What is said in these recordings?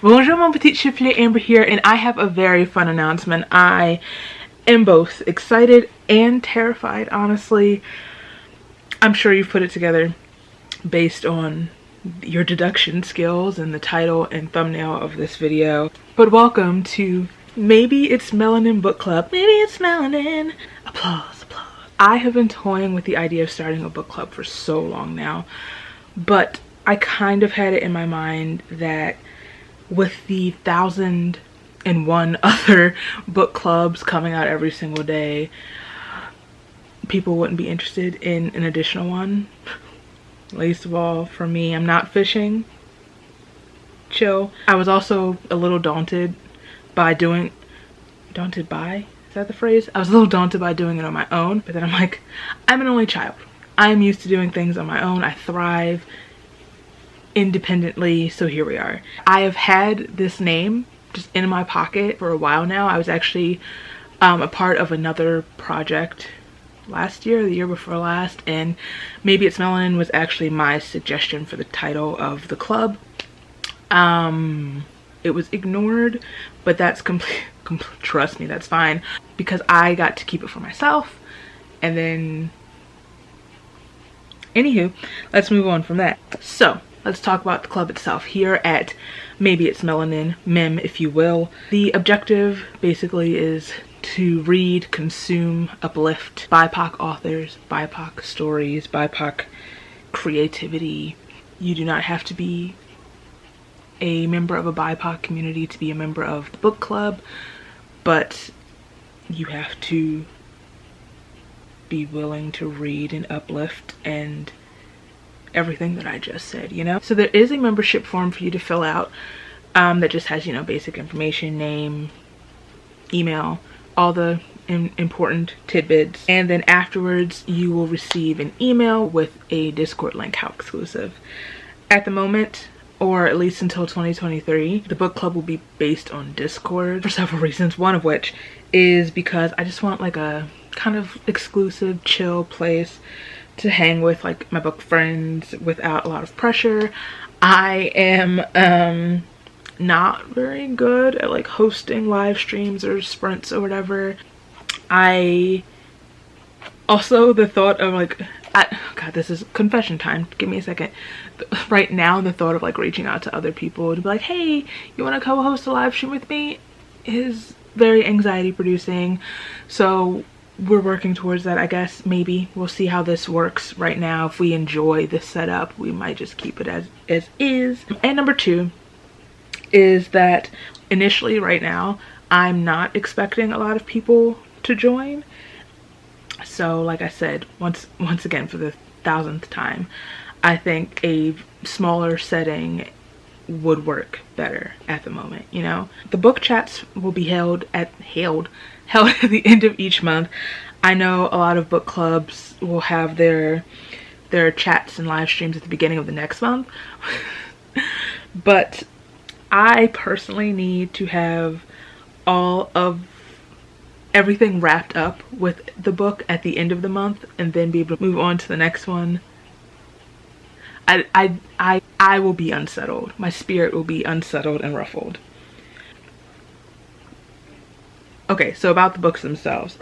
Bonjour mon petit chiflet, Amber here, and I have a very fun announcement. I am both excited and terrified, honestly. I'm sure you've put it together based on your deduction skills and the title and thumbnail of this video. But welcome to Maybe It's Melanin Book Club. Maybe it's Melanin. Applause, applause. I have been toying with the idea of starting a book club for so long now, but I kind of had it in my mind that with the 1,001 other book clubs coming out every single day, people wouldn't be interested in an additional one. Least of all for me. I'm not fishing. Chill. I was also a little daunted by doing, daunted by? Is that the phrase? I was a little daunted by doing it on my own, but then I'm like, I'm an only child. I am used to doing things on my own. I thrive independently, so here we are. I have had this name just in my pocket for a while now. I was actually a part of another project last year, the year before last, and Maybe It's Melanin was actually my suggestion for the title of the club. It was ignored, but that's trust me, that's fine, because I got to keep it for myself. And then anywho, let's move on from that. So let's talk about the club itself here at Maybe It's Melanin, MEM if you will. The objective basically is to read, consume, uplift BIPOC authors, BIPOC stories, BIPOC creativity. You do not have to be a member of a BIPOC community to be a member of the book club, but you have to be willing to read and uplift and everything that I just said, you know? So there is a membership form for you to fill out that just has, you know, basic information, name, email, all the important tidbits, and then afterwards you will receive an email with a Discord link. How exclusive. At the moment, or at least until 2023, the book club will be based on Discord for several reasons, one of which is because I just want like a kind of exclusive, chill place to hang with like my book friends without a lot of pressure. I am not very good at like hosting live streams or sprints or whatever. I also, the thought of like, God, this is confession time, give me a second. Right now, the thought of like reaching out to other people to be like, hey, you want to co-host a live stream with me is very anxiety producing. So we're working towards that, I guess. Maybe we'll see how this works. Right now, if we enjoy this setup, we might just keep it as is. And number two is that initially right now, I'm not expecting a lot of people to join. So like I said, once again for the 1,000th time, I think a smaller setting would work better at the moment, you know? The book chats will be held at the end of each month. I know a lot of book clubs will have their chats and live streams at the beginning of the next month. But I personally need to have all of everything wrapped up with the book at the end of the month and then be able to move on to the next one. I will be unsettled. My spirit will be unsettled and ruffled. Okay, so about the books themselves.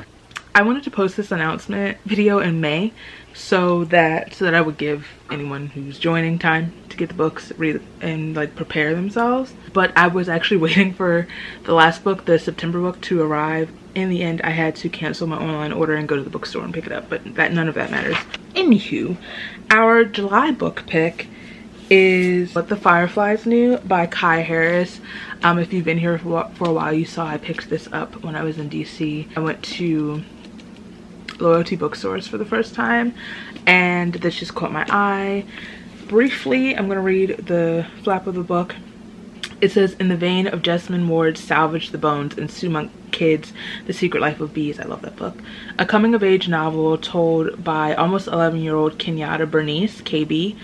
I wanted to post this announcement video in May so that I would give anyone who's joining time to get the books, read and like prepare themselves. But I was actually waiting for the last book, the September book, to arrive. In the end, I had to cancel my online order and go to the bookstore and pick it up, but none of that matters. Anywho, our July book pick is What the Fireflies Knew by Kai Harris. If you've been here for a while, you saw I picked this up when I was in DC. I went to Loyalty bookstores for the first time and this just caught my eye. Briefly, I'm going to read the flap of the book. It says, in the vein of Jessamine Ward's Salvage the Bones and Sue Monk Kidd's The Secret Life of Bees. I love that book. A coming-of-age novel told by almost 11-year-old Kenyatta Bernice, KB,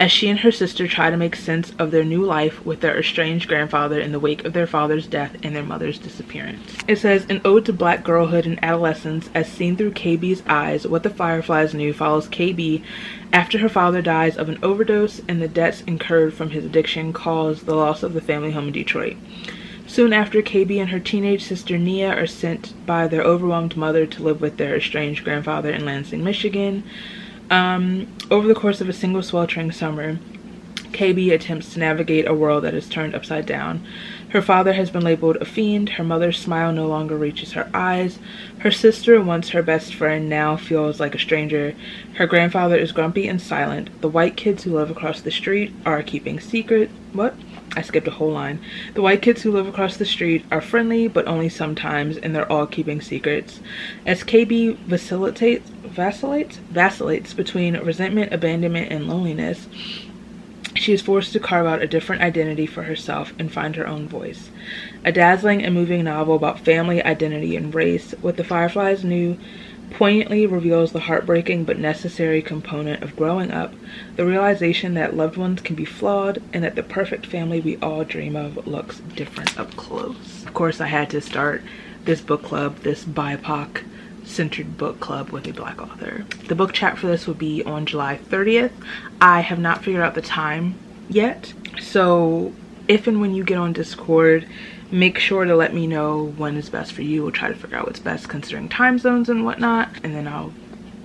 as she and her sister try to make sense of their new life with their estranged grandfather in the wake of their father's death and their mother's disappearance. It says, an ode to black girlhood and adolescence as seen through KB's eyes. What the Fireflies knew follows KB after her father dies of an overdose and the debts incurred from his addiction cause the loss of the family home in Detroit. Soon after, KB and her teenage sister Nia are sent by their overwhelmed mother to live with their estranged grandfather in Lansing, Michigan. Over the course of a single sweltering summer, KB attempts to navigate a world that is turned upside down. Her father has been labeled a fiend, her mother's smile no longer reaches her eyes, her sister, once her best friend, now feels like a stranger, her grandfather is grumpy and silent, the white kids who live across the street are keeping secret. What? I skipped a whole line. The white kids who live across the street are friendly, but only sometimes, and they're all keeping secrets. As KB vacillates between resentment, abandonment, and loneliness, she is forced to carve out a different identity for herself and find her own voice. A dazzling and moving novel about family, identity, and race, What the Fireflies Knew poignantly reveals the heartbreaking but necessary component of growing up, the realization that loved ones can be flawed and that the perfect family we all dream of looks different up close. Of course, I had to start this book club, this BIPOC centered book club with a black author. The book chat for this will be on July 30th. I have not figured out the time yet, so if and when you get on Discord, make sure to let me know when is best for you. We'll try to figure out what's best considering time zones and whatnot, and then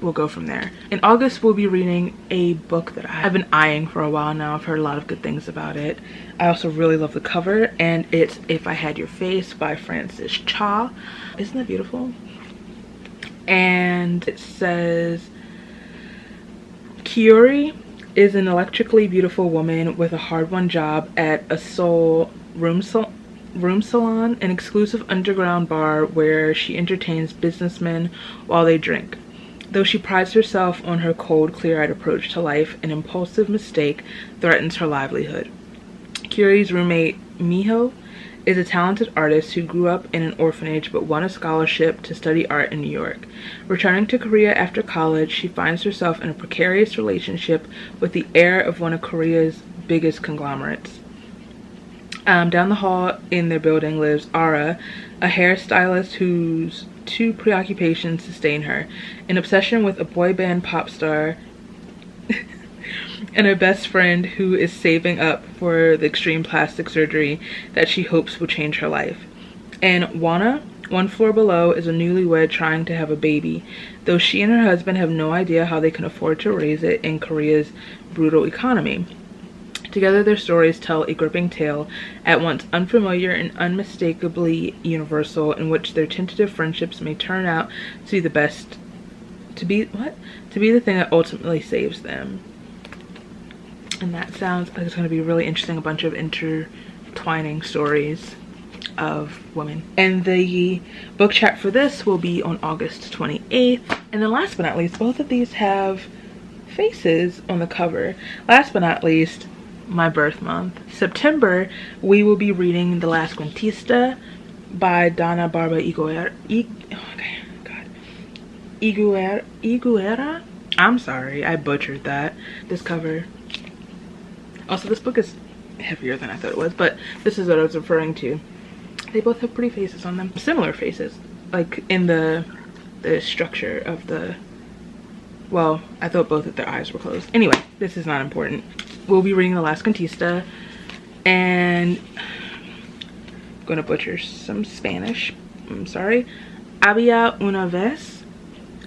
we'll go from there. In August, we'll be reading a book that I've been eyeing for a while now. I've heard a lot of good things about it. I also really love the cover, and it's If I Had Your Face by Frances Cha. Isn't that beautiful? And it says, Kiori is an electrically beautiful woman with a hard-won job at a soul room salon, an exclusive underground bar where she entertains businessmen while they drink. Though she prides herself on her cold, clear-eyed approach to life, an impulsive mistake threatens her livelihood. Kiori's roommate, Miho, is a talented artist who grew up in an orphanage but won a scholarship to study art in New York. Returning to Korea after college, she finds herself in a precarious relationship with the heir of one of Korea's biggest conglomerates. Down the hall in their building lives Ara, a hairstylist whose two preoccupations sustain her: an obsession with a boy band pop star and her best friend who is saving up for the extreme plastic surgery that she hopes will change her life. And Wana, one floor below, is a newlywed trying to have a baby, though she and her husband have no idea how they can afford to raise it in Korea's brutal economy. Together, their stories tell a gripping tale, at once unfamiliar and unmistakably universal, in which their tentative friendships may turn out to be the best, to be the thing that ultimately saves them. And that sounds like it's going to be really interesting, a bunch of intertwining stories of women. And the book chat for this will be on August 28th. And then last but not least, both of these have faces on the cover. Last but not least, my birth month, September, we will be reading The Last Cuentista by Donna, Barba, Higuera. I'm sorry, I butchered that. This cover. Also, this book is heavier than I thought it was, but this is what I was referring to. They both have pretty faces on them. Similar faces, like in the structure of the, well, I thought both of their eyes were closed. Anyway, this is not important. We'll be reading The Last Cuentista, and I'm gonna butcher some Spanish. I'm sorry. Había una vez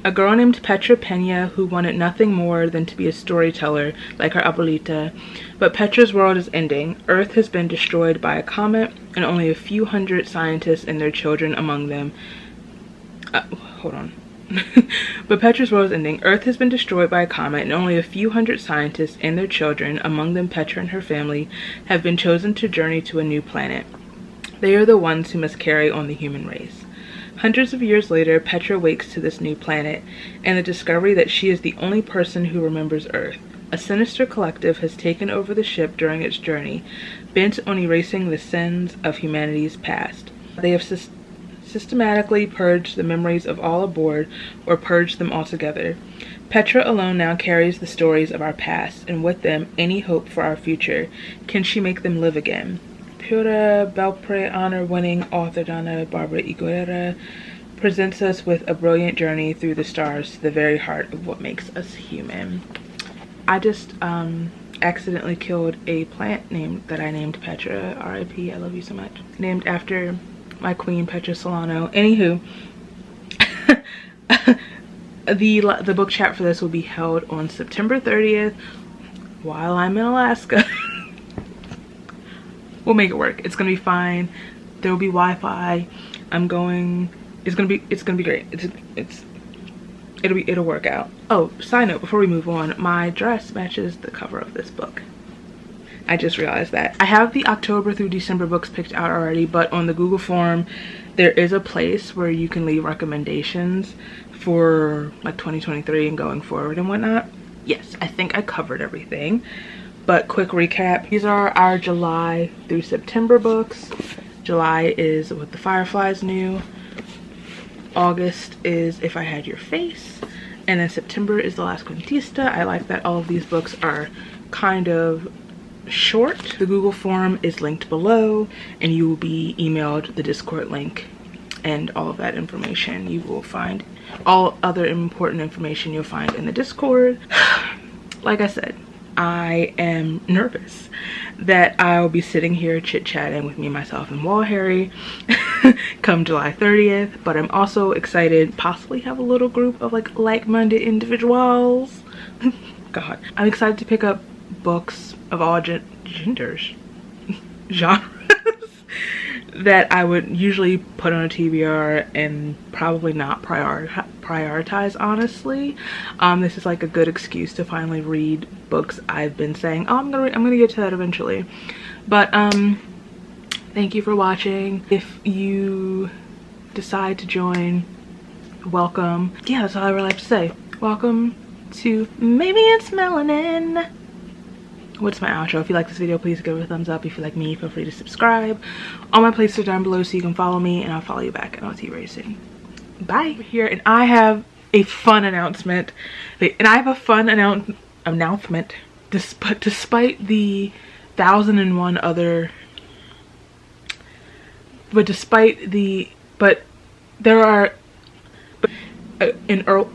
a girl named Petra Peña who wanted nothing more than to be a storyteller like her abuelita, but Petra's world is ending. Earth has been destroyed by a comet, and only a few hundred scientists and their children among them. But Petra's world is ending. Earth has been destroyed by a comet, and only a few hundred scientists and their children, among them Petra and her family, have been chosen to journey to a new planet. They are the ones who must carry on the human race. Hundreds of years later, Petra wakes to this new planet and the discovery that she is the only person who remembers Earth. A sinister collective has taken over the ship during its journey, bent on erasing the sins of humanity's past. They have systematically purged the memories of all aboard, or purged them altogether. Petra alone now carries the stories of our past, and with them, any hope for our future. Can she make them live again? Pura Belpre honor-winning author Donna Barba Higuera presents us with a brilliant journey through the stars to the very heart of what makes us human. I just accidentally killed a plant that I named Petra. R.I.P. I love you so much. Named after my queen, Petra Solano. Anywho, the book chat for this will be held on September 30th while I'm in Alaska. We'll make it work. It's gonna be fine. There will be Wi-Fi. It's gonna be great. It'll work out. Oh, side note before we move on, my dress matches the cover of this book. I just realized that. I have the October through December books picked out already, but on the Google form there is a place where you can leave recommendations for like 2023 and going forward and whatnot. Yes, I think I covered everything, but quick recap. These are our July through September books. July is What the Fireflies Knew. August is If I Had Your Face, and then September is The Last Cuentista. I like that all of these books are kind of short. The Google form is linked below, and you will be emailed the Discord link and all of that information. You will find all other important information you'll find in the Discord. Like I said, I am nervous that I'll be sitting here chit-chatting with me, myself, and Wall Harry come July 30th, but I'm also excited possibly have a little group of like-minded individuals. God, I'm excited to pick up books of all genders, genres that I would usually put on a TBR and probably not prioritize, honestly. This is like a good excuse to finally read books I've been saying, oh, I'm gonna get to that eventually. But thank you for watching. If you decide to join, welcome. Yeah, that's all I really have to say. Welcome to Maybe It's Melanin. What's my outro? If you like this video, please give it a thumbs up. If you like me, feel free to subscribe. All my places are down below so you can follow me, and I'll follow you back, and I'll see you very soon. Bye. We're here, and I have a fun announcement. Announcement. Despite the 1001 other, there are in Earl.